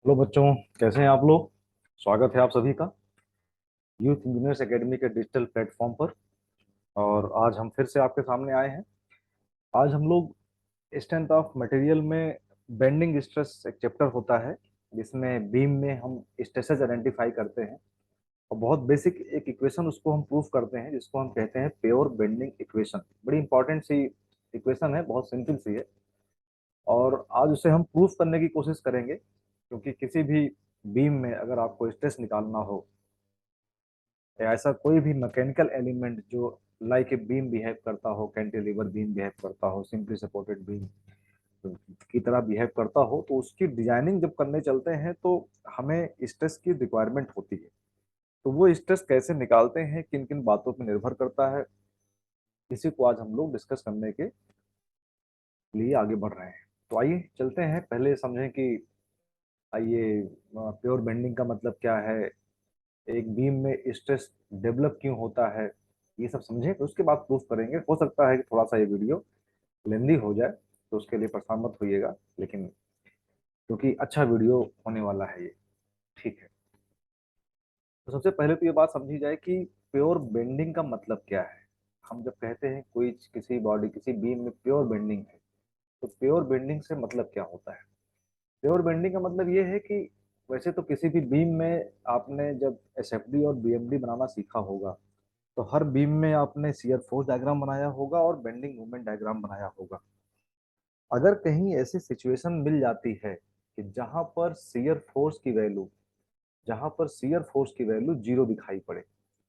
Hello बच्चों, कैसे हैं आप लोग। स्वागत है आप सभी का यूथ इंजीनियर्स एकेडमी के डिजिटल प्लेटफॉर्म पर। और आज हम फिर से आपके सामने आए हैं। आज हम लोग स्ट्रेंथ ऑफ मटेरियल में बेंडिंग स्ट्रेस एक चैप्टर होता है, जिसमें बीम में हम स्ट्रेसेस आइडेंटिफाई करते हैं और बहुत बेसिक एक इक्वेशन उसको हम प्रूव करते हैं, जिसको हम कहते हैं प्योर बेंडिंग इक्वेशन। बड़ी इंपॉर्टेंट सी इक्वेशन है, बहुत सिंपल सी है। और आज उसे हम प्रूफ करने की कोशिश करेंगे, क्योंकि किसी भी बीम में अगर आपको स्ट्रेस निकालना हो या ऐसा कोई भी मैकेनिकल एलिमेंट जो लाइक ए बीम बिहेव करता हो, कैंटिलीवर बीम बिहेव करता हो, सिंपली सपोर्टेड बीम की तरह बिहेव करता हो, तो उसकी डिजाइनिंग जब करने चलते हैं तो हमें स्ट्रेस की रिक्वायरमेंट होती है। तो वो स्ट्रेस कैसे निकालते हैं, किन किन बातों पर निर्भर करता है, इसी को आज हम लोग डिस्कस करने के लिए आगे बढ़ रहे हैं। तो आइए चलते हैं, पहले समझें कि आइए प्योर बेंडिंग का मतलब क्या है, एक बीम में स्ट्रेस डेवलप क्यों होता है, ये सब समझें। तो उसके बाद प्रूफ करेंगे। हो सकता है कि थोड़ा सा ये वीडियो लेंदी हो जाए, तो उसके लिए परेशान मत होइएगा, लेकिन क्योंकि अच्छा वीडियो होने वाला है ये। ठीक है, तो सबसे पहले तो ये बात समझी जाए कि प्योर बेंडिंग का मतलब क्या है। हम जब कहते हैं कोई किसी बॉडी किसी बीम में प्योर बेंडिंग है, तो प्योर बेंडिंग से मतलब क्या होता है। प्योर बेंडिंग का मतलब ये है कि वैसे तो किसी भी बीम में आपने जब एसएफडी और बीएमडी बनाना सीखा होगा, तो हर बीम में आपने शियर फोर्स डायग्राम बनाया होगा और बेंडिंग मोमेंट डायग्राम बनाया होगा। अगर कहीं ऐसी सिचुएशन मिल जाती है कि जहां पर शियर फोर्स की वैल्यू जीरो दिखाई पड़े,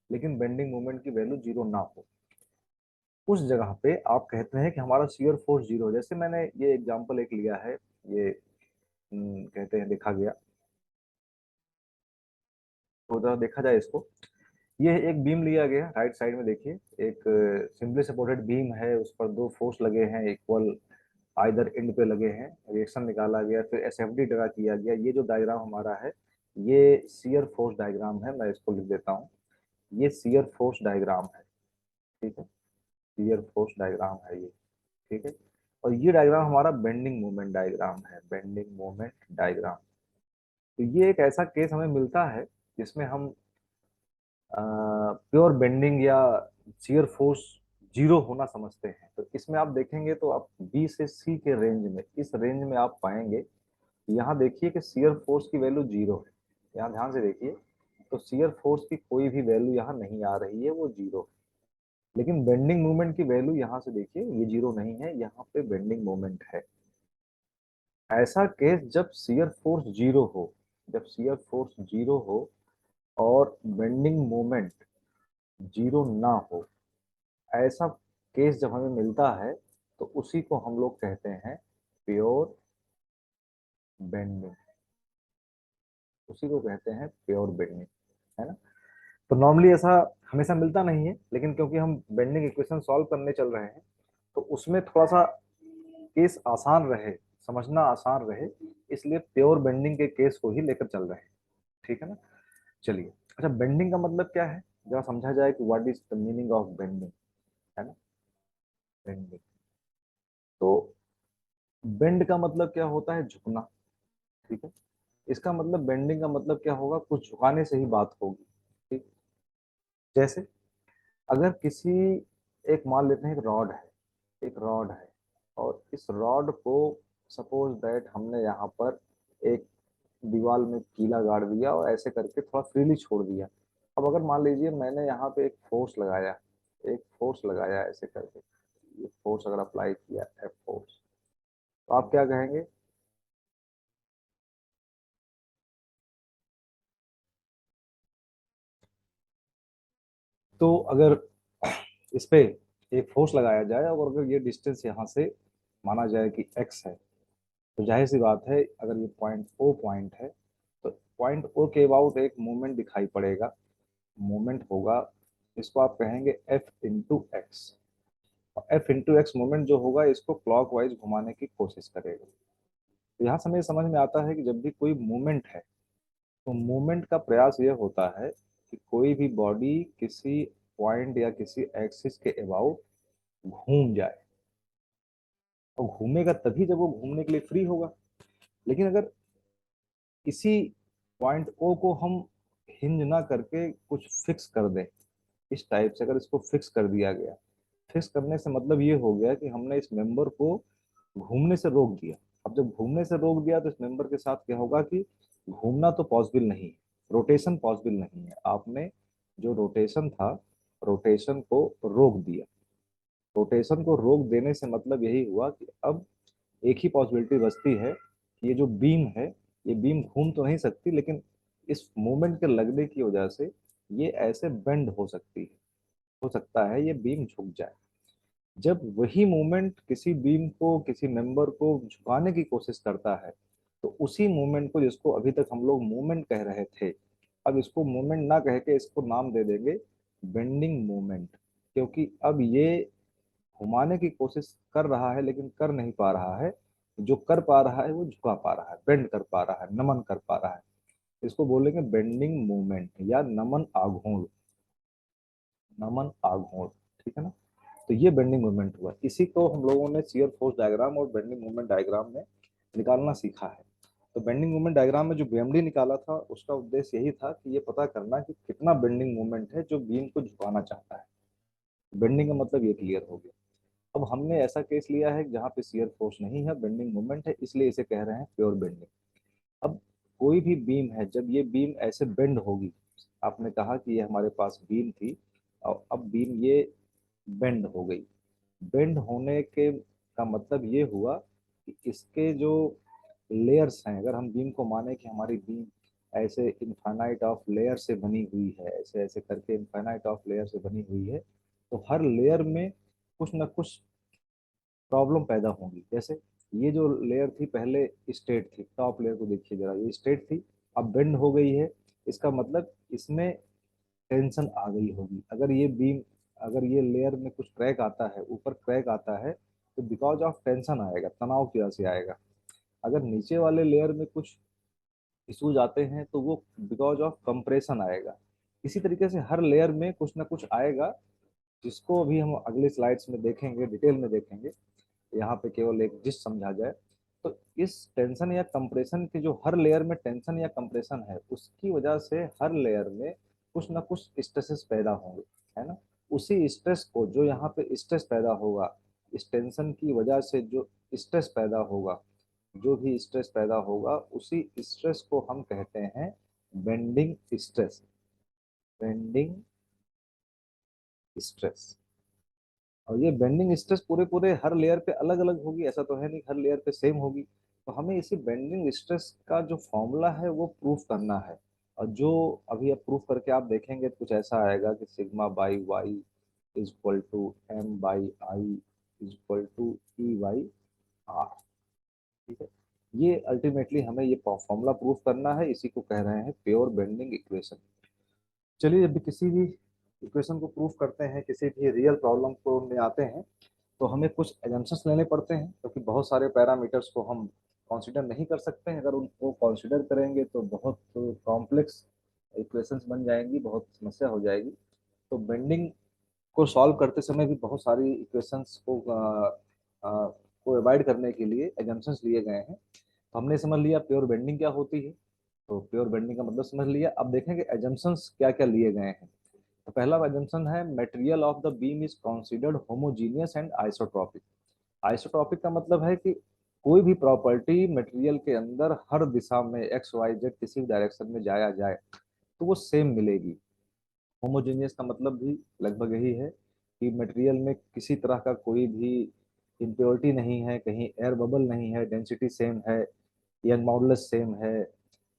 लेकिन बेंडिंग मोमेंट की वैल्यू जीरो ना हो, उस जगह पे आप कहते हैं कि हमारा शियर फोर्स जीरो। जैसे मैंने ये एग्जांपल एक लिया है, ये कहते हैं देखा गया, तो जरा देखा जाए इसको। ये एक बीम लिया गया, राइट साइड में देखिए, एक सिंपली सपोर्टेड बीम है, उस पर दो फोर्स लगे हैं, इक्वल आइदर एंड पे लगे हैं। रिएक्शन निकाला गया, फिर एसएफडी ड्रा किया गया। ये जो डायग्राम हमारा है, ये शियर फोर्स डायग्राम है। मैं इसको लिख देता हूँ, ये शियर फोर्स डायग्राम है। ठीक है, शियर फोर्स डायग्राम है ये। ठीक है, और ये डायग्राम हमारा बेंडिंग मोमेंट डायग्राम है, बेंडिंग मोमेंट डायग्राम। तो ये एक ऐसा केस हमें मिलता है जिसमें हम प्योर बेंडिंग या शियर फोर्स जीरो होना समझते हैं। तो इसमें आप देखेंगे तो आप बी से सी के रेंज में, इस रेंज में आप पाएंगे, यहाँ देखिए कि शियर फोर्स की वैल्यू जीरो है। यहाँ ध्यान से देखिए, तो शियर फोर्स की कोई भी वैल्यू यहाँ नहीं आ रही है, वो जीरो है। लेकिन बेंडिंग मोमेंट की वैल्यू यहाँ से देखिए, ये जीरो नहीं है, यहाँ पे बेंडिंग मोमेंट है। ऐसा केस जब शियर फोर्स जीरो हो, जब शियर फोर्स जीरो हो और बेंडिंग मोमेंट जीरो ना हो, ऐसा केस जब हमें मिलता है, तो उसी को हम लोग कहते हैं प्योर बेंडिंग। उसी को कहते हैं प्योर बेंडिंग, है ना। तो नॉर्मली ऐसा हमेशा मिलता नहीं है, लेकिन क्योंकि हम बेंडिंग इक्वेशन सॉल्व करने चल रहे हैं, तो उसमें थोड़ा सा केस आसान रहे, समझना आसान रहे, इसलिए प्योर बेंडिंग के केस को ही लेकर चल रहे हैं। ठीक है ना। चलिए, अच्छा बेंडिंग का मतलब क्या है, जरा समझा जाए कि what is the meaning of bending, है ना। बेंडिंग, तो बेंड का मतलब क्या होता है, झुकना। ठीक है, इसका मतलब बेंडिंग का मतलब क्या होगा, कुछ झुकाने से ही बात होगी। ठीक, जैसे अगर किसी, एक मान लेते हैं एक रॉड है, एक रॉड है, और इस रॉड को सपोज दैट हमने यहाँ पर एक दीवार में कीला गाड़ दिया और ऐसे करके थोड़ा फ्रीली छोड़ दिया। अब अगर मान लीजिए मैंने यहाँ पे एक फोर्स लगाया, एक फोर्स लगाया ऐसे करके, ये फोर्स अगर अप्लाई किया, एफ फोर्स, तो आप क्या कहेंगे। तो अगर इस पे एक फोर्स लगाया जाए और अगर ये डिस्टेंस यहाँ से माना जाए कि एक्स है, तो जाहिर सी बात है अगर ये पॉइंट ओ पॉइंट है, तो पॉइंट ओ के अबाउट एक मूवमेंट दिखाई पड़ेगा, मूवमेंट होगा। इसको आप कहेंगे F into x. F into x movement जो होगा, इसको क्लॉकवाइज घुमाने की कोशिश करेगा। तो यहाँ से हमें समझ में आता है कि जब भी कोई मूवमेंट है, तो मूवमेंट का प्रयास ये होता है कि कोई भी बॉडी किसी पॉइंट या किसी एक्सिस के अबाउट घूम जाए, और घूमेगा तभी जब वो घूमने के लिए फ्री होगा। लेकिन अगर इसी पॉइंट ओ को हम हिंज ना करके कुछ फिक्स कर दें, इस टाइप से अगर इसको फिक्स कर दिया गया, फिक्स करने से मतलब ये हो गया कि हमने इस मेंबर को घूमने से रोक दिया। अब जब घूमने से रोक दिया तो इस मेंबर के साथ क्या होगा कि घूमना तो पॉसिबल नहीं है, रोटेशन पॉसिबल नहीं है। आपने जो रोटेशन था, रोटेशन को रोक दिया। रोटेशन को रोक देने से मतलब यही हुआ कि अब एक ही पॉसिबिलिटी बचती है कि ये जो बीम है, ये बीम घूम तो नहीं सकती, लेकिन इस मोमेंट के लगने की वजह से ये ऐसे बेंड हो सकती है, हो सकता है ये बीम झुक जाए। जब वही मूवमेंट किसी बीम को, किसी मेंबर को झुकाने की कोशिश करता है, तो उसी मूवमेंट को, जिसको अभी तक हम लोग मूवमेंट कह रहे थे, अब इसको मूवमेंट ना कह के इसको नाम दे देंगे बेंडिंग मूवमेंट। क्योंकि अब ये घुमाने की कोशिश कर रहा है लेकिन कर नहीं पा रहा है, जो कर पा रहा है वो झुका पा रहा है, बेंड कर पा रहा है, नमन कर पा रहा है। इसको बोलेंगे बेंडिंग मूवमेंट या नमन आघूर्ण, नमन आघूर्ण। ठीक है ना। तो ये बेंडिंग मूवमेंट हुआ, इसी को हम लोगों ने शियर फोर्स डायग्राम और बेंडिंग मूवमेंट डायग्राम में निकालना सीखा है। तो बेंडिंग मूवमेंट डायग्राम में जो बीएमडी निकाला था, उसका उद्देश्य यही था कि ये पता करना कि कितना बेंडिंग मूवमेंट है जो बीम को झुकाना चाहता है। बेंडिंग का मतलब ये क्लियर हो गया। अब हमने ऐसा केस लिया है जहाँ पे शियर फोर्स नहीं है, बेंडिंग मूवमेंट है, इसलिए इसे कह रहे हैं प्योर बेंडिंग। अब कोई भी बीम है, जब ये बीम ऐसे बेंड होगी, आपने कहा कि ये हमारे पास बीम थी और अब बीम ये बेंड हो गई। बेंड होने के का मतलब ये हुआ कि इसके जो लेयर्स हैं, अगर हम बीम को माने कि हमारी बीम ऐसे इनफाइनाइट ऑफ लेयर से बनी हुई है, ऐसे ऐसे करके इनफाइनाइट ऑफ लेयर से बनी हुई है, तो हर लेयर में कुछ ना कुछ प्रॉब्लम पैदा होंगी। जैसे ये जो लेयर थी पहले स्ट्रेट थी, टॉप लेयर को देखिए जरा, ये स्ट्रेट थी, अब बेंड हो गई है। इसका मतलब इसमें टेंशन आ गई होगी। अगर ये बीम, अगर ये लेयर में कुछ क्रैक आता है, ऊपर क्रैक आता है, तो बिकॉज ऑफ टेंशन आएगा, तनाव की वजह से आएगा। अगर नीचे वाले लेयर में कुछ इश्यूज आते हैं तो वो बिकॉज ऑफ कंप्रेशन आएगा। इसी तरीके से हर लेयर में कुछ ना कुछ आएगा, जिसको अभी हम अगले स्लाइड्स में देखेंगे, डिटेल में देखेंगे। यहाँ पे केवल एक जिस्ट समझा जाए, तो इस टेंशन या कंप्रेशन के, जो हर लेयर में टेंशन या कंप्रेशन है, उसकी वजह से हर लेयर में कुछ ना कुछ स्ट्रेसेस पैदा होंगे, है ना। उसी स्ट्रेस को, जो यहाँ पे स्ट्रेस पैदा होगा, इस टेंशन की वजह से जो स्ट्रेस पैदा होगा, जो भी स्ट्रेस पैदा होगा, उसी स्ट्रेस को हम कहते हैं बेंडिंग स्ट्रेस, बेंडिंग स्ट्रेस। और ये बेंडिंग स्ट्रेस पूरे पूरे हर लेयर पे अलग अलग होगी, ऐसा तो है नहीं हर लेयर पे सेम होगी। तो हमें इसी बेंडिंग स्ट्रेस का जो फॉर्मूला है वो प्रूफ करना है। और जो अभी आप प्रूफ करके आप देखेंगे तो कुछ ऐसा आएगा कि sigma by Y is equal to M by I is equal to E by R. ठीक है। ये अल्टीमेटली हमें ये फॉर्मूला प्रूफ करना है, इसी को कह रहे हैं प्योर बेंडिंग इक्वेशन। चलिए, जब भी किसी भी इक्वेशन को प्रूफ करते हैं, किसी भी रियल प्रॉब्लम को में आते हैं, तो हमें कुछ एजम्पशंस लेने पड़ते हैं, क्योंकि बहुत सारे पैरामीटर्स को हम कंसीडर नहीं कर सकते हैं। अगर उनको कंसीडर करेंगे तो बहुत कॉम्प्लेक्स इक्वेशंस बन जाएंगी, बहुत समस्या हो जाएगी। तो बेंडिंग को सॉल्व करते समय भी बहुत सारी इक्वेशंस को अवॉइड करने के लिए एजम्पशंस लिए गए हैं। तो हमने समझ लिया प्योर बेंडिंग क्या होती है, तो प्योर बेंडिंग का मतलब समझ लिया। अब देखेंगे एजम्पशंस क्या क्या लिए गए हैं। तो पहला एजम्पशन है material of the beam is considered homogeneous and isotropic. Isotropic का मतलब है कि कोई भी प्रॉपर्टी मटेरियल के अंदर हर दिशा में एक्स वाई जेड किसी भी डायरेक्शन में जाया जाए तो वो सेम मिलेगी। होमोजीनियस का मतलब भी लगभग यही है कि मटेरियल में किसी तरह का कोई भी इम्प्योरिटी नहीं है, कहीं एयर बबल नहीं है, डेंसिटी सेम है, यंग मॉडुलस सेम है,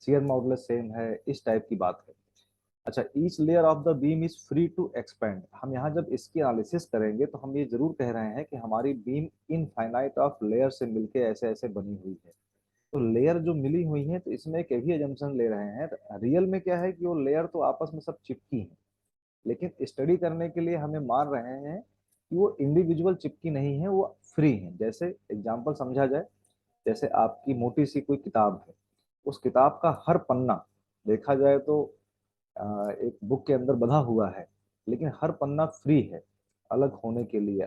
शियर मॉडुलस सेम है, इस टाइप की बात है। अच्छा, each layer of the beam is free to expand. हम यहाँ जब इसकी एनालिसिस करेंगे तो हम ये जरूर कह रहे हैं कि हमारी बीम इनफाइनाइट ऑफ लेयर से मिलके ऐसे ऐसे बनी हुई है। तो लेयर जो मिली हुई है, तो इसमें एक भी एजम्पशन ले रहे हैं। रियल में क्या है कि वो लेयर तो आपस में सब चिपकी है, लेकिन स्टडी करने के लिए हमें मान रहे हैं कि वो इंडिविजुअल चिपकी नहीं है, वो फ्री है। जैसे एग्जाम्पल समझा जाए, जैसे आपकी मोटी सी कोई किताब है, उस किताब का हर पन्ना देखा जाए तो एक बुक के अंदर बंधा हुआ है, लेकिन हर पन्ना फ्री है अलग होने के लिए।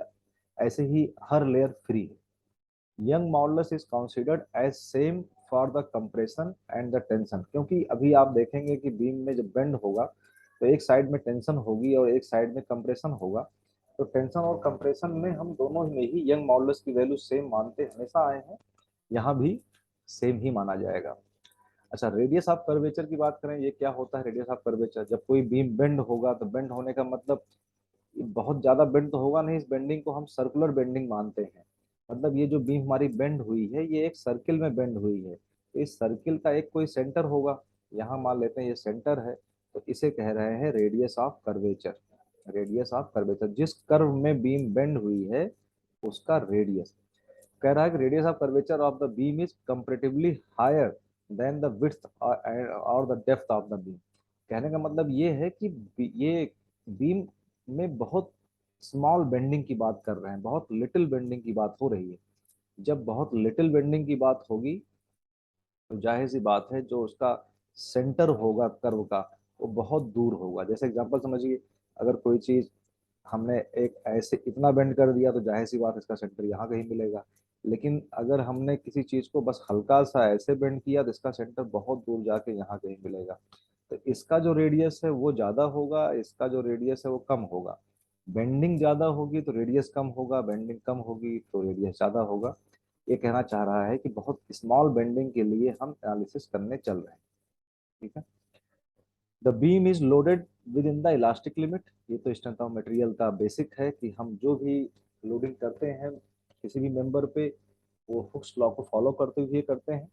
ऐसे ही हर लेयर फ्री है। Young modulus is considered as same for the compression and the tension, क्योंकि अभी आप देखेंगे कि बीम में जब बेंड होगा तो एक साइड में टेंशन होगी और एक साइड में कंप्रेशन होगा। तो टेंशन और कंप्रेशन में हम दोनों में ही यंग मॉडुलस की वैल्यू सेम मानते हमेशा आए हैं, यहाँ भी सेम ही माना जाएगा। अच्छा, रेडियस ऑफ कर्वेचर की बात करें, ये क्या होता है रेडियस ऑफ कर्वेचर? जब कोई बीम बेंड होगा तो बेंड होने का मतलब बहुत ज्यादा बेंड तो होगा नहीं, इस बेंडिंग को हम सर्कुलर बेंडिंग मानते हैं। मतलब ये जो बीम हमारी बेंड हुई है ये एक सर्किल में बेंड हुई है, तो इस सर्किल का एक कोई सेंटर होगा, यहाँ मान लेते हैं ये सेंटर है, तो इसे कह रहे हैं radius of curvature. Radius of curvature, जिस कर्व में बीम बेंड हुई है उसका रेडियस। कह रहा है कि radius of curvature of the beam is comparatively higher than the width और the depth of the beam. कहने का मतलब ये है कि ये बीम में बहुत स्मॉल बेंडिंग की बात कर रहे हैं, बहुत लिटिल बेंडिंग की बात हो रही है। जब बहुत लिटिल बेंडिंग की बात होगी तो जाहिर सी बात है जो उसका सेंटर होगा कर्व का वो बहुत दूर होगा। जैसे एग्जांपल समझिए, अगर कोई चीज हमने एक ऐसे इतना बेंड कर दिया तो जाहिर सी बात इसका सेंटर यहाँ कहीं मिलेगा, लेकिन अगर हमने किसी चीज को बस हल्का सा ऐसे बेंड किया तो इसका सेंटर बहुत दूर जाके यहाँ कहीं मिलेगा। तो इसका जो रेडियस है वो ज्यादा होगा, इसका जो रेडियस है वो कम होगा। बेंडिंग ज्यादा होगी तो रेडियस कम होगा, बेंडिंग कम होगी तो रेडियस ज्यादा होगा। ये कहना चाह रहा है कि बहुत स्मॉल बेंडिंग के लिए हम एनालिसिस करने चल रहे हैं। ठीक है। The beam is loaded with in the elastic limit. ये तो स्ट्रेंथ ऑफ मटेरियल का बेसिक है कि हम जो भी लोडिंग करते हैं किसी भी मेंबर पे वो हुक्स लॉ को फॉलो करते हुए करते हैं,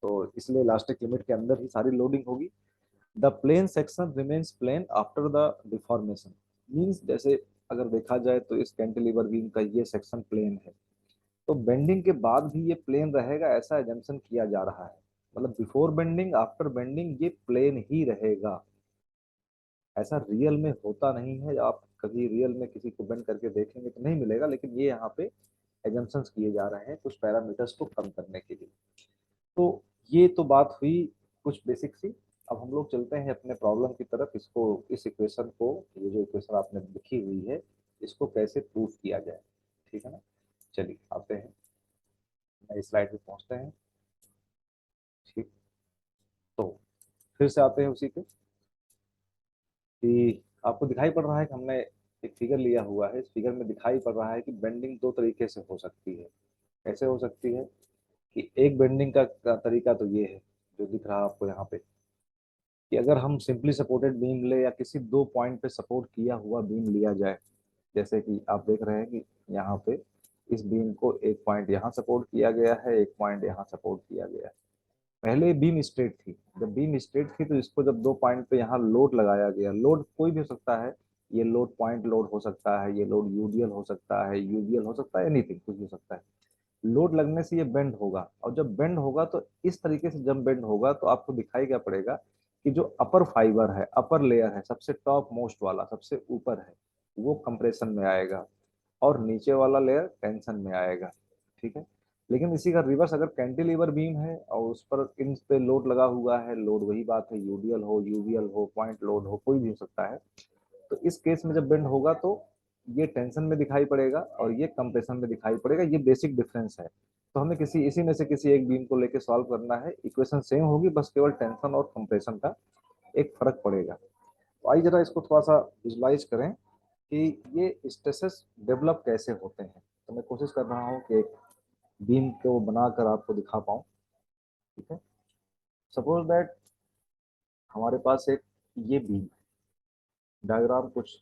तो इसलिए इलास्टिक लिमिट के अंदर ही सारी लोडिंग होगी। The plane section remains plane after the deformation. Means जैसे अगर देखा जाए तो इस कैंटिलीवर बीम का ये सेक्शन प्लेन है, तो बेंडिंग के बाद भी ये प्लेन रहेगा ऐसा एजम्पशन किया जा रहा है। मतलब बिफोर बेंडिंग आफ्टर बेंडिंग ये प्लेन ही रहेगा। ऐसा रियल में होता नहीं है, आप कभी रियल में किसी को बेंड करके देखेंगे तो नहीं मिलेगा, लेकिन ये यहाँ पे एजम्पशंस किए जा रहे हैं कुछ पैरामीटर्स को कम करने के लिए। तो ये तो बात हुई कुछ बेसिक सी। अब हम लोग चलते हैं अपने प्रॉब्लम की तरफ। इसको, इस इक्वेशन को, ये जो इक्वेशन आपने लिखी हुई है इसको कैसे प्रूव किया जाए, ठीक है ना। चलिए आते हैं, नई स्लाइड पे पहुंचते हैं। ठीक, तो फिर से आते हैं उसी पे कि आपको दिखाई पड़ रहा है कि हमने एक फिगर लिया हुआ है, इस फिगर में दिखाई पड़ रहा है कि बेंडिंग दो तरीके से हो सकती है। कैसे हो सकती है कि एक बेंडिंग का तरीका तो ये है जो दिख रहा है आपको यहाँ पे, कि अगर हम सिंपली सपोर्टेड बीम ले या किसी दो पॉइंट पे सपोर्ट किया हुआ बीम लिया जाए, जैसे कि आप देख रहे हैं कि यहाँ पे इस बीम को एक पॉइंट यहाँ सपोर्ट किया गया है, एक पॉइंट यहाँ सपोर्ट किया गया है। पहले बीम स्ट्रेट थी, जब बीम स्ट्रेट थी तो इसको जब दो पॉइंट पे यहाँ लोड लगाया गया, लोड कोई भी हो सकता है, ये लोड पॉइंट लोड हो सकता है, ये लोड यूडीएल हो सकता है, यूबीएल हो सकता है, एनीथिंग कुछ भी हो सकता है। लोड लगने से ये बेंड होगा, और जब बेंड होगा तो इस तरीके से जब बेंड होगा तो आपको दिखाई क्या पड़ेगा कि जो अपर फाइबर है, अपर लेयर है, सबसे टॉप मोस्ट वाला सबसे ऊपर है, वो कंप्रेशन में आएगा और नीचे वाला लेयर टेंशन में आएगा। ठीक है। लेकिन इसी का रिवर्स, अगर कैंटिलीवर बीम है और उस पर इन पे लोड लगा हुआ है, लोड वही बात है, यूडीएल हो, यूवीएल हो, पॉइंट लोड हो, कोई भी हो सकता है, तो इस केस में जब बेंड होगा तो ये टेंशन में दिखाई पड़ेगा और ये कंप्रेशन में दिखाई पड़ेगा। ये बेसिक डिफरेंस है। तो हमें किसी इसी में से किसी एक बीम को लेके सॉल्व करना है, इक्वेशन सेम होगी, बस केवल टेंशन और कंप्रेशन का एक फर्क पड़ेगा। तो आइए जरा इसको थोड़ा सा विजुलाइज करें कि ये स्ट्रेसेस डेवलप कैसे होते हैं। तो मैं कोशिश कर रहा हूँ कि एक बीम को बनाकर आपको दिखा पाऊँ। ठीक है। सपोज दैट हमारे पास एक ये बीम है, डायग्राम कुछ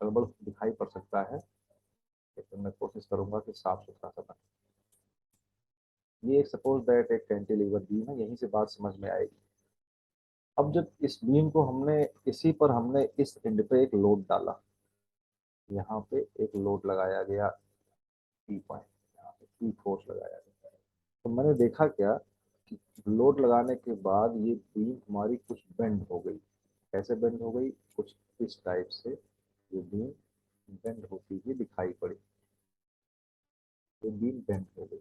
गड़बड़ दिखाई पड़ सकता है, लेकिन मैं कोशिश करूंगा कि साफ सुथरा सा बने। ये एक सपोज दैट एक कैंटिलीवर बीम है, यहीं से बात समझ में आएगी। अब जब इस बीम को हमने, इसी पर हमने इस एंड पे एक लोड डाला, यहाँ पे एक लोड लगाया गया पी पॉइंट, यहाँ पे पी फोर्स लगाया गया, तो मैंने देखा क्या कि लोड लगाने के बाद ये बीम हमारी कुछ बेंड हो गई। कैसे बेंड हो गई? कुछ इस टाइप से ये बीम बेंड होती हुई दिखाई पड़ी, ये बीम बेंड हो गई।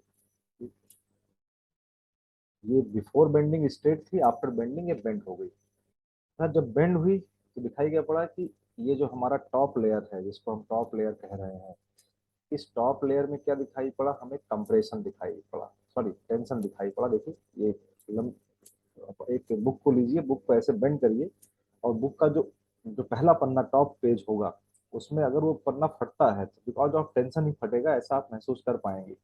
ये बिफोर बेंडिंग स्ट्रेट थी, आफ्टर बेंडिंग ये बेंड हो गई। सर जब बेंड हुई तो दिखाई क्या पड़ा कि ये जो हमारा टॉप लेयर है, जिसको हम टॉप लेयर कह रहे हैं, इस टॉप लेयर में क्या दिखाई पड़ा? हमें कंप्रेशन दिखाई पड़ा। सॉरी टेंशन दिखाई पड़ा। देखिए ये एक बुक को लीजिए, बुक को ऐसे बेंड करिए और बुक का जो जो पहला पन्ना टॉप पेज होगा उसमें अगर वो पन्ना फटता है तो बिकॉज ऑफ टेंशन ही फटेगा, ऐसा आप महसूस कर पाएंगे।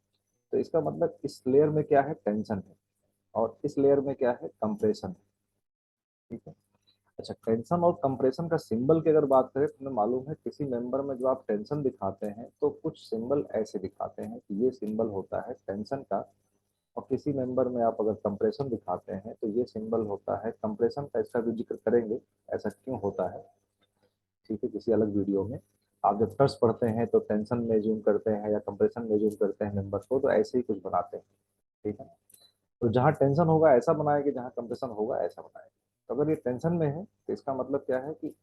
तो इसका मतलब इस लेयर में क्या है, टेंशन है, और इस लेयर में क्या है, कंप्रेशन है। ठीक है। अच्छा, टेंशन और कंप्रेशन का सिंबल की अगर बात करें तो हमें मालूम है किसी मेंबर में जो आप टेंशन दिखाते हैं तो कुछ सिंबल ऐसे दिखाते हैं कि ये सिंबल होता है टेंशन का, और किसी मेंबर में आप अगर कंप्रेशन दिखाते हैं तो ये सिंबल होता है कंप्रेशन का। इसका भी जिक्र करेंगे ऐसा क्यों होता है, ठीक है, किसी अलग वीडियो में। आप जब टर्स पढ़ते हैं तो टेंशन में जूम करते हैं या कंप्रेशन में जूम करते हैं मेंबर को, तो ऐसे ही कुछ बनाते हैं। ठीक है। तो जहाँ टेंशन होगा ऐसा बनाएंगे, जहाँ कंप्रेशन होगा ऐसा बनाएंगे। तो अगर ये टेंशन में है तो इसका मतलब क्या है कि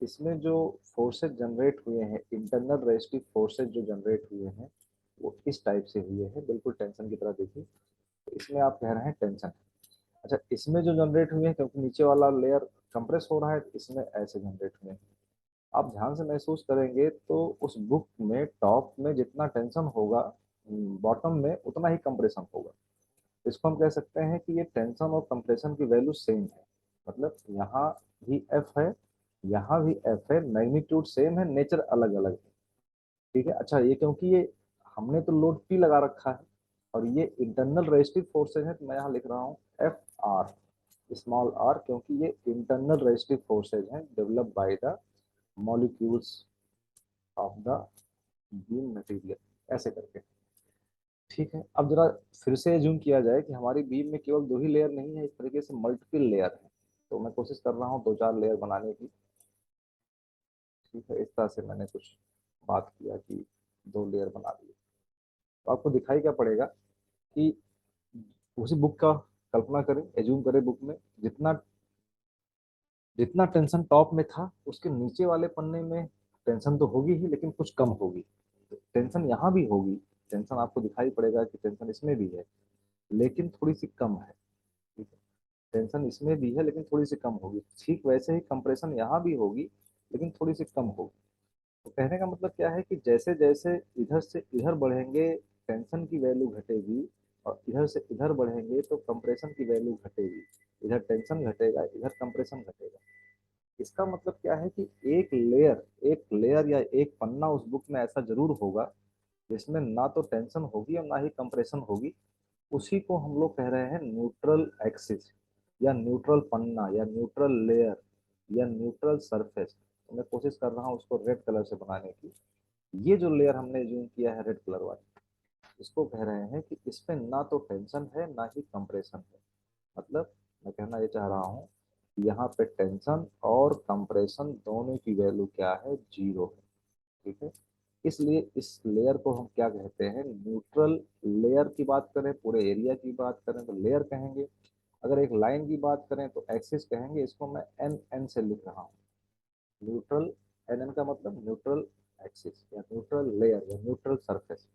इसमें जो फोर्सेज जनरेट हुए हैं, इंटरनल रेस्टिव फोर्सेज जो जनरेट हुए हैं वो इस टाइप से हुए हैं, बिल्कुल टेंशन की तरह। देखिए तो इसमें आप कह रहे हैं टेंशन। अच्छा, इसमें जो जनरेट हुए हैं क्योंकि नीचे वाला लेयर कंप्रेस हो रहा है, तो इसमें ऐसे जनरेट हुए हैं। आप ध्यान से महसूस करेंगे तो उस बुक में टॉप में जितना टेंशन होगा बॉटम में उतना ही कंप्रेशन होगा। इसको हम कह सकते हैं कि ये टेंशन और कंप्रेशन की वैल्यू सेम है। मतलब यहाँ भी एफ है, यहाँ भी एफ है, मैग्नीट्यूड सेम है, नेचर अलग अलग है। ठीक है। अच्छा, ये क्योंकि ये हमने तो लोड पी लगा रखा है और ये इंटरनल रेजिस्टिव फोर्सेज है, तो मैं यहाँ लिख रहा हूँ एफ आर, स्मॉल आर, क्योंकि ये इंटरनल रेजिस्टिव फोर्सेज हैं develop by the molecules of the beam material, ऐसे करके। ठीक है। अब जरा फिर से जूम किया जाए कि हमारी बीम में केवल दो ही लेयर नहीं है, इस तरीके से मल्टीपल लेयर है। तो मैं कोशिश कर रहा हूँ दो चार लेयर बनाने की। ठीक है, इस तरह से मैंने कुछ बात किया कि दो लेयर बना दिए। तो आपको दिखाई क्या पड़ेगा कि उसी बुक का कल्पना करें, एज्यूम करें बुक में जितना जितना टेंशन टॉप में था उसके नीचे वाले पन्ने में टेंशन तो होगी ही लेकिन कुछ कम होगी। तो टेंशन यहाँ भी होगी, टेंशन आपको दिखाई पड़ेगा कि टेंशन इसमें भी है लेकिन थोड़ी सी कम है। ठीक है। टेंशन इसमें भी है लेकिन थोड़ी सी कम होगी। ठीक वैसे ही कंप्रेशन यहाँ भी होगी लेकिन थोड़ी सी कम होगी। तो कहने का मतलब क्या है कि जैसे जैसे इधर से इधर बढ़ेंगे टेंशन की वैल्यू घटेगी, और इधर से इधर बढ़ेंगे तो कंप्रेशन की वैल्यू घटेगी। इधर टेंशन घटेगा, इधर कंप्रेशन घटेगा। इसका मतलब क्या है कि एक लेयर या एक पन्ना उस बुक में ऐसा जरूर होगा जिसमें ना तो टेंशन होगी और ना ही कंप्रेशन होगी। उसी को हम लोग कह रहे हैं न्यूट्रल एक्सिस, या न्यूट्रल पन्ना, या न्यूट्रल लेयर, या न्यूट्रल सरफेस। तो मैं कोशिश कर रहा हूँ उसको रेड कलर से बनाने की। ये जो लेयर हमने जूम किया है रेड कलर वाली, इसको कह रहे हैं कि इसमें ना तो टेंशन है ना ही कंप्रेशन है। मतलब मैं कहना ये चाह रहा हूँ कि यहाँ पे टेंशन और कंप्रेशन दोनों की वैल्यू क्या है, जीरो है। ठीक है। इसलिए इस लेयर को हम क्या कहते हैं, न्यूट्रल लेयर की बात करें, पूरे एरिया की बात करें तो लेयर कहेंगे। अगर एक लाइन की बात करें तो एक्सिस कहेंगे। इसको मैं एन एन से लिख रहा हूँ, न्यूट्रल। एन एन का मतलब न्यूट्रल एक्सिस या न्यूट्रल लेयर या न्यूट्रल सरफेस।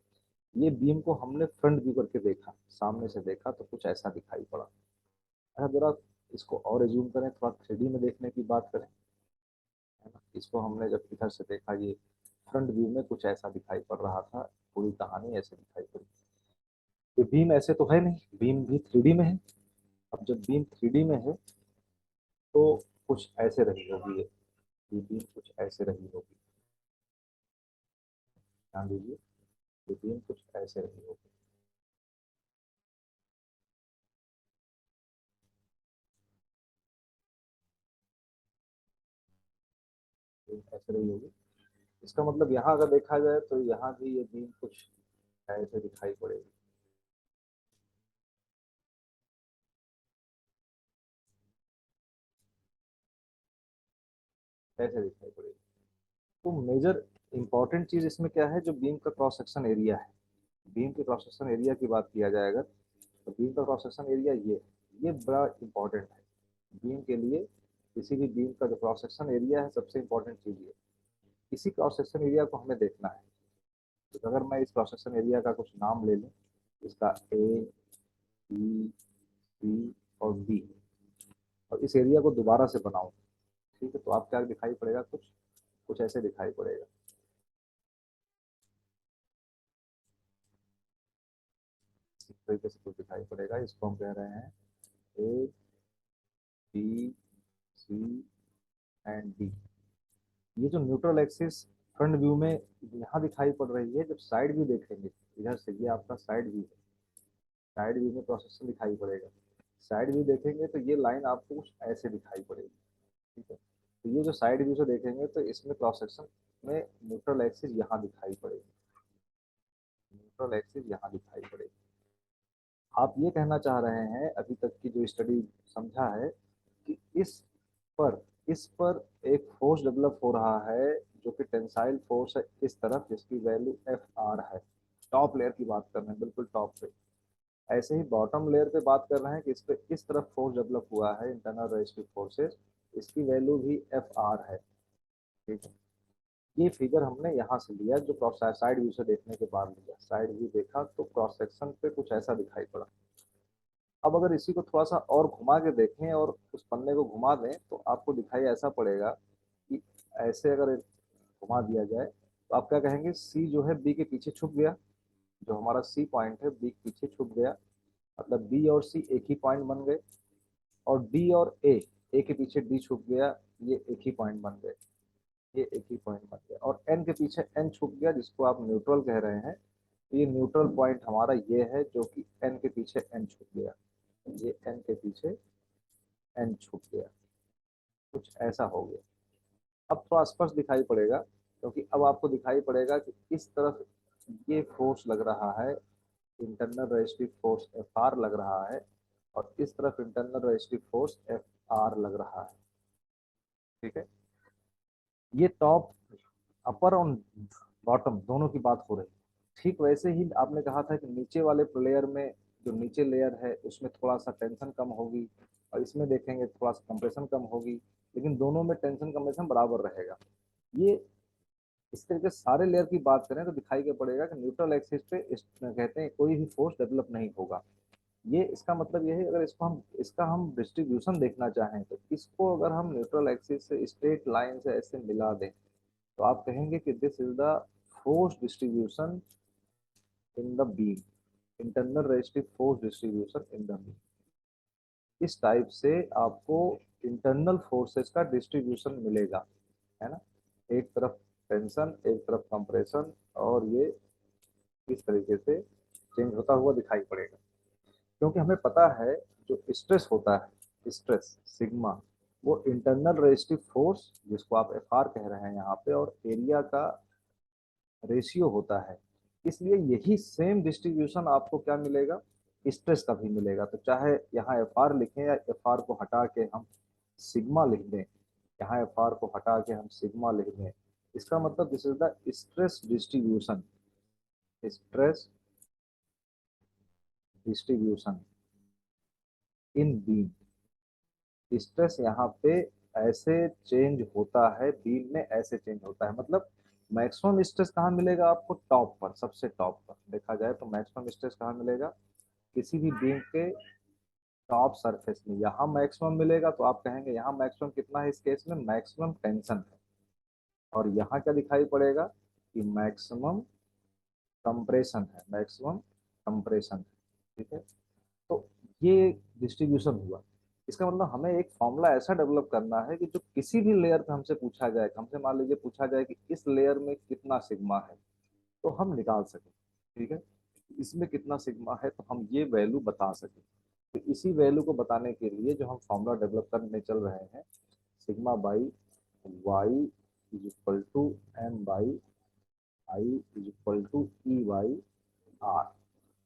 ये बीम को हमने फ्रंट व्यू करके देखा, सामने से देखा तो कुछ ऐसा दिखाई पड़ा। अच्छा, जरा इसको और रिज्यूम करें, थोड़ा 3D में देखने की बात करें, है ना। इसको हमने जब इधर से देखा, ये फ्रंट व्यू में कुछ ऐसा दिखाई पड़ रहा था, पूरी कहानी ऐसे दिखाई पड़ी। ये बीम ऐसे तो है नहीं, बीम भी 3D में है। अब जब बीम 3D में है तो कुछ ऐसे रही होगी, ये बीम कुछ ऐसे रही होगी। ध्यान दीजिए, ये बीम कुछ ऐसे रही होगी। बीम ऐसे रही होगी। इसका मतलब यहाँ अगर देखा जाए तो यहाँ भी ये बीम कुछ ऐसे दिखाई पड़ेगी। ऐसे दिखाई पड़ेगी। तो मेजर इंपॉर्टेंट चीज इसमें क्या है, जो बीम का क्रॉस सेक्शन एरिया है। बीम के क्रॉस सेक्शन एरिया की बात किया जाए अगर, तो बीम का क्रॉस सेक्शन एरिया ये बड़ा इंपॉर्टेंट है बीम के लिए। किसी भी बीम का जो क्रॉस सेक्शन एरिया है सबसे इंपॉर्टेंट चीज ये। इसी क्रॉस सेक्शन एरिया को हमें देखना है। तो अगर मैं इस क्रॉस सेक्शन एरिया का कुछ नाम ले लूँ, इसका ए, बी, सी और डी, और इस एरिया को दोबारा से बनाऊं, ठीक है, तो आप क्या दिखाई पड़ेगा, कुछ कुछ ऐसे दिखाई पड़ेगा। तरीके से कुछ दिखाई पड़ेगा। इसको हम कह रहे हैं A B C and D. ये जो न्यूट्रल एक्सिस फ्रंट व्यू में यहाँ दिखाई पड़ रही है, जब साइड व्यू देखेंगे इधर से, ये आपका साइड व्यू है, साइड व्यू में प्रोसेसर दिखाई पड़ेगा। साइड व्यू देखेंगे तो ये लाइन आपको कुछ ऐसे दिखाई पड़ेगी, ठीक है। तो ये जो साइड व्यू से देखेंगे तो इसमें क्रॉस सेक्शन में न्यूट्रल एक्सिस यहाँ दिखाई पड़ेगी, न्यूट्रल एक्सिस यहाँ दिखाई पड़ेगी। आप ये कहना चाह रहे हैं अभी तक की जो स्टडी समझा है कि इस पर एक फोर्स डेवलप हो रहा है जो कि टेंसाइल फोर्स है इस तरफ, जिसकी वैल्यू एफ आर है। टॉप लेयर की बात कर रहे हैं, बिल्कुल टॉप पे। ऐसे ही बॉटम लेयर पे बात कर रहे हैं कि इस पे इस तरफ फोर्स डेवलप हुआ है, इंटरनल रेजिस्टिव फोर्सेस, इसकी वैल्यू भी एफ आर है, ठीक है। ये फिगर हमने यहाँ से लिया, जो क्रॉस साइड व्यू से देखने के बाद लिया। साइड व्यू देखा तो क्रॉस सेक्शन पे कुछ ऐसा दिखाई पड़ा। अब अगर इसी को थोड़ा सा और घुमा के देखें और उस पन्ने को घुमा दें तो आपको दिखाई ऐसा पड़ेगा कि ऐसे अगर घुमा दिया जाए तो आप क्या कहेंगे, सी जो है बी के पीछे छुप गया। जो हमारा सी पॉइंट है बी के पीछे छुप गया, मतलब बी और सी एक ही पॉइंट बन गए। और डी और ए के पीछे डी छुप गया, ये एक ही पॉइंट बन गए, ये एक ही पॉइंट बन गया। और एन के पीछे एन छुप गया, जिसको आप न्यूट्रल कह रहे हैं। तो ये न्यूट्रल पॉइंट हमारा ये है, जो कि एन के पीछे एन छुप गया, ये एन के पीछे एन छुप गया, कुछ ऐसा हो गया। अब थोड़ा स्पष्ट दिखाई पड़ेगा, क्योंकि अब आपको दिखाई पड़ेगा कि इस तरफ ये फोर्स लग रहा है, internal resistive force F R लग रहा है, और इस तरफ internal resistive force F R लग रहा है, ठीक है। ये टॉप अपर और बॉटम दोनों की बात हो रही है। ठीक वैसे ही आपने कहा था कि नीचे वाले लेयर में, जो नीचे लेयर है उसमें थोड़ा सा टेंशन कम होगी, और इसमें देखेंगे थोड़ा सा कंप्रेशन कम होगी, लेकिन दोनों में टेंशन कंप्रेशन बराबर रहेगा। ये इस तरीके सारे लेयर की बात करें तो दिखाई के पड़ेगा कि न्यूट्रल एक्सिस पे कहते हैं कोई भी फोर्स डेवलप नहीं होगा। ये इसका मतलब ये है, अगर इसका हम डिस्ट्रीब्यूशन देखना चाहें तो इसको अगर हम न्यूट्रल एक्सिस से स्ट्रेट लाइन से ऐसे मिला दें तो आप कहेंगे कि this is the force distribution in the beam, internal resistive force distribution in the beam. इस टाइप से आपको इंटरनल फोर्सेस का डिस्ट्रीब्यूशन मिलेगा, है ना। एक तरफ टेंशन, एक तरफ कंप्रेशन, और ये इस तरीके से चेंज होता हुआ दिखाई पड़ेगा। क्योंकि हमें पता है जो स्ट्रेस होता है, स्ट्रेस सिग्मा, वो इंटरनल रेजिस्टिव फोर्स, जिसको आप एफ आर कह रहे हैं यहाँ पे, और एरिया का रेशियो होता है। इसलिए यही सेम डिस्ट्रीब्यूशन आपको क्या मिलेगा, स्ट्रेस का भी मिलेगा। तो चाहे यहाँ एफ आर लिखें या एफ आर को हटा के हम सिग्मा लिख दें, यहाँ एफ आर को हटा के हम सिग्मा लिख दें, इसका मतलब this is the stress distribution, stress distribution in beam. Stress यहाँ पे ऐसे चेंज होता है, बीम में ऐसे चेंज होता है। मतलब मैक्सिमम स्ट्रेस कहाँ मिलेगा आपको, टॉप पर, सबसे टॉप पर देखा जाए तो मैक्सिमम स्ट्रेस कहाँ मिलेगा, किसी भी बीम के टॉप सरफेस में। यहाँ मैक्सिमम मिलेगा तो आप कहेंगे यहाँ मैक्सिमम कितना है, इस केस में मैक्सिमम टेंशन है। और यहाँ क्या दिखाई पड़ेगा कि मैक्सिमम कंप्रेशन है, मैक्सिमम कंप्रेशन है, ठीक है। तो ये डिस्ट्रीब्यूशन हुआ। इसका मतलब हमें एक फॉर्मूला ऐसा डेवलप करना है कि जो किसी भी लेयर पे हमसे पूछा जाए, हमसे मान लीजिए पूछा जाए कि इस लेयर में कितना सिग्मा है, तो हम निकाल सकें, ठीक है। इसमें कितना सिग्मा है तो हम ये वैल्यू बता सकें। तो इसी वैल्यू को बताने के लिए जो हम फॉर्मूला डेवलप करने चल रहे हैं, sigma by Y is equal to M by I is equal to E by R.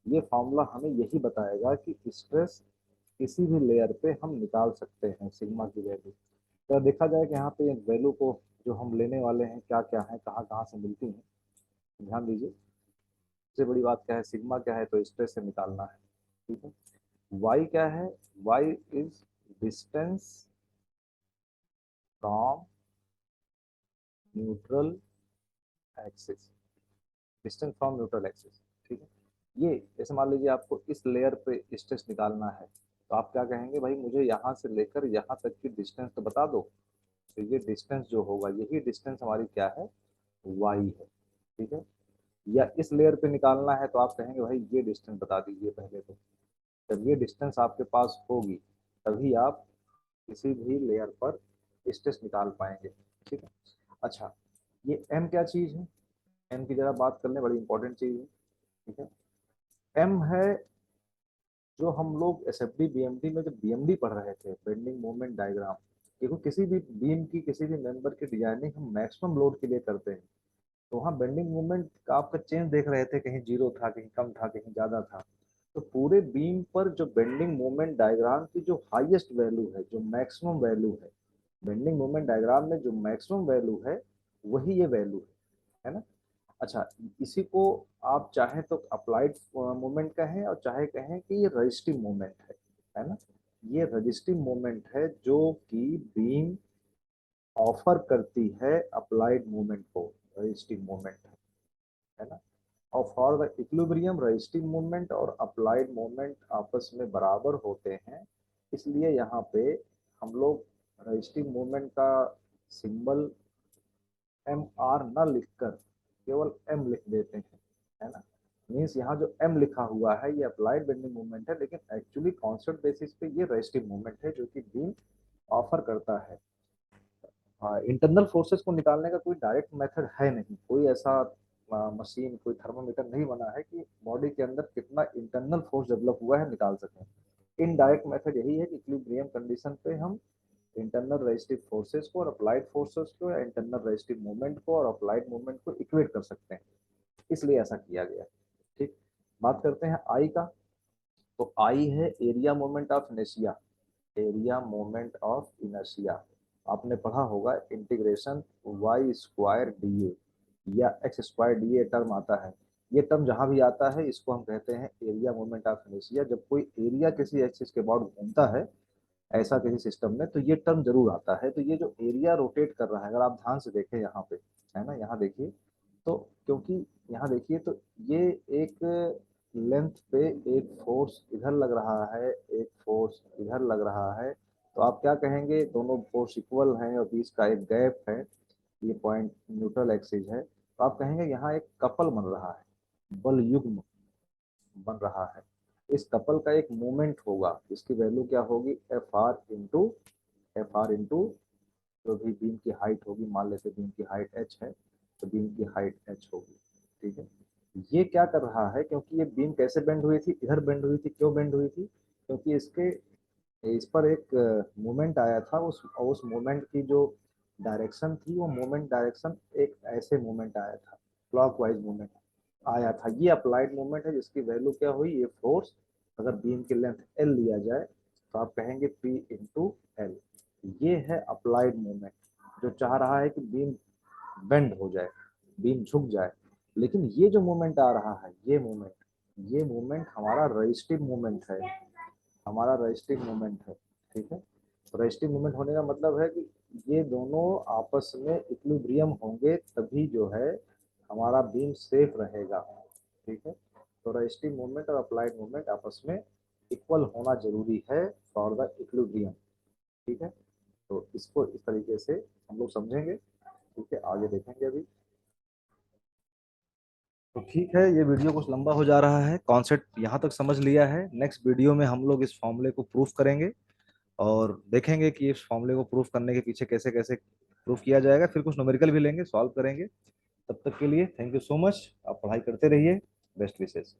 ये फॉर्मूला हमें यही बताएगा कि स्ट्रेस किसी भी लेयर पे हम निकाल सकते हैं सिग्मा की वैल्यू। तो देखा जाए कि यहाँ पे वैल्यू को जो हम लेने वाले हैं क्या क्या है, कहाँ कहाँ से मिलती हैं, ध्यान दीजिए। सबसे बड़ी बात क्या है, सिग्मा क्या है, तो स्ट्रेस से निकालना है, ठीक है। वाई क्या है, Y is distance from neutral axis, distance from neutral axis, ठीक है। ये जैसे मान लीजिए आपको इस लेयर पे स्ट्रेस निकालना है, तो आप क्या कहेंगे, भाई मुझे यहाँ से लेकर यहाँ तक की डिस्टेंस तो बता दो। तो ये डिस्टेंस जो होगा, यही डिस्टेंस हमारी क्या है, वाई है, ठीक है। या इस लेयर पे निकालना है, तो आप कहेंगे भाई ये डिस्टेंस बता दीजिए पहले तो। जब ये डिस्टेंस आपके पास होगी तभी आप किसी भी लेयर पर स्ट्रेस निकाल पाएंगे। ठीक है। अच्छा, ये एम क्या चीज है, एम की जरा बात कर लें, बड़ी इंपॉर्टेंट चीज है। ठीक है। एम है जो हम लोग S F D B M D में जब बीएमडी पढ़ रहे थे, बेंडिंग मोमेंट डायग्राम, देखो किसी भी बीम की किसी भी मेंबर की डिजाइनिंग हम मैक्सिमम लोड के लिए करते हैं, तो वहाँ बेंडिंग मोमेंट का आपका चेंज देख रहे थे, कहीं जीरो था, कहीं कम था, कहीं ज्यादा था। तो पूरे बीम पर जो बेंडिंग मोमेंट डायग्राम की जो हाईएस्ट वैल्यू है, जो मैक्सिमम वैल्यू है, बेंडिंग मोमेंट डायग्राम में जो मैक्सिमम वैल्यू है वही ये वैल्यू है ना। अच्छा, इसी को आप चाहे तो अप्लाइड मोमेंट कहें और चाहे कहें कि ये रजिस्टिव मोमेंट है ना। ये रजिस्टिव मोमेंट है जो कि बीम ऑफर करती है अप्लाइड मोमेंट को, रजिस्टिव मोमेंट है ना। और for the equilibrium resistive moment और अप्लाइड मोमेंट आपस में बराबर होते हैं, इसलिए यहाँ पे हम लोग रजिस्टिव मोमेंट का सिंबल एम आर न लिखकर केवल एम लिख देते हैं, है ना। मीन्स यहाँ जो एम लिखा हुआ है ये अप्लाइड बेंडिंग मोमेंट है, लेकिन एक्चुअली कॉन्सेप्ट बेसिस पे ये रेस्टिव मोमेंट है जो कि बीम ऑफर करता है। हाँ, इंटरनल फोर्सेस को निकालने का कोई डायरेक्ट मेथड है नहीं, कोई ऐसा मशीन, कोई थर्मामीटर नहीं बना है कि बॉडी के अंदर कितना इंटरनल फोर्स डेवलप हुआ है निकाल सकें। इनडायरेक्ट मेथड यही है कि इक्विलिब्रियम कंडीशन पे हम इंटरनल रेजिस्टिव फोर्सेस को और अप्लाइड फोर्सेस को, या इंटरनल रेजिस्टिव मूवमेंट को और अप्लाइड मूवमेंट को इक्वेट कर सकते हैं, इसलिए ऐसा किया गया। ठीक। बात करते हैं आई का। तो आई है area moment of inertia, area moment of inertia. आपने पढ़ा होगा integration y square d A या x square d A term आता है। ये टर्म जहां भी आता है इसको हम कहते हैं एरिया मोमेंट ऑफ इनर्शिया। जब कोई एरिया किसी एक्सिस के अबाउट घूमता है ऐसा किसी सिस्टम में, तो ये टर्म जरूर आता है। तो ये जो एरिया रोटेट कर रहा है, अगर आप ध्यान से देखें यहाँ पे, है ना, यहाँ देखिए, तो क्योंकि यहाँ देखिए तो ये एक लेंथ पे एक फोर्स इधर लग रहा है, एक फोर्स इधर लग रहा है, तो आप क्या कहेंगे, दोनों फोर्स इक्वल हैं और बीच का एक गैप है, ये पॉइंट न्यूट्रल एक्सिस है, तो आप कहेंगे यहाँ एक कपल बन रहा है, बल युग्म बन रहा है। इस कपल का एक मोमेंट होगा, इसकी वैल्यू क्या होगी, एफ आर इंटू जो भी बीम की हाइट होगी, मान लेते बीम की हाइट एच है, तो बीम की हाइट एच होगी। ठीक है। ये क्या कर रहा है, क्योंकि ये बीम कैसे बेंड हुई थी, इधर बेंड हुई थी, क्यों बेंड हुई थी, क्योंकि इसके इस पर एक मोमेंट आया था, उस मोमेंट की जो डायरेक्शन थी वो मोमेंट डायरेक्शन एक ऐसे मोमेंट आया था, क्लॉकवाइज मोमेंट आया था। ये अप्लाइड मोमेंट है जिसकी वैल्यू क्या हुई, ये फोर्स अगर बीम की लेंथ एल लिया जाए तो आप कहेंगे पी इंटू एल। ये है अप्लाइड मोमेंट जो चाह रहा है कि बीम बेंड हो जाए, बीम झुक जाए। लेकिन ये जो मोमेंट आ रहा है, ये मोमेंट हमारा रजिस्टिव मोमेंट है, हमारा रजिस्टिव मोमेंट है। ठीक है। रजिस्टिव मोमेंट होने का मतलब है कि ये दोनों आपस में इक्विलिब्रियम होंगे तभी जो है हमारा बीम सेफ रहेगा। ठीक है। तो रजिस्टिव मोमेंट और अप्लाइड मोमेंट आपस में इक्वल होना जरूरी है फॉर द इक्विलिब्रियम। ठीक है। तो इसको इस तरीके से हम लोग समझेंगे। ठीक है, आगे देखेंगे अभी। तो ठीक है, ये वीडियो कुछ लंबा हो जा रहा है, कॉन्सेप्ट यहाँ तक समझ लिया है। नेक्स्ट वीडियो में हम लोग इस फॉर्मूले को प्रूफ करेंगे और देखेंगे कि इस फॉर्मूले को प्रूफ करने के पीछे कैसे कैसे प्रूफ किया जाएगा, फिर कुछ न्यूमेरिकल भी लेंगे, सॉल्व करेंगे। तब तक के लिए थैंक यू सो मच, आप पढ़ाई करते रहिए। बेस्ट विशेष।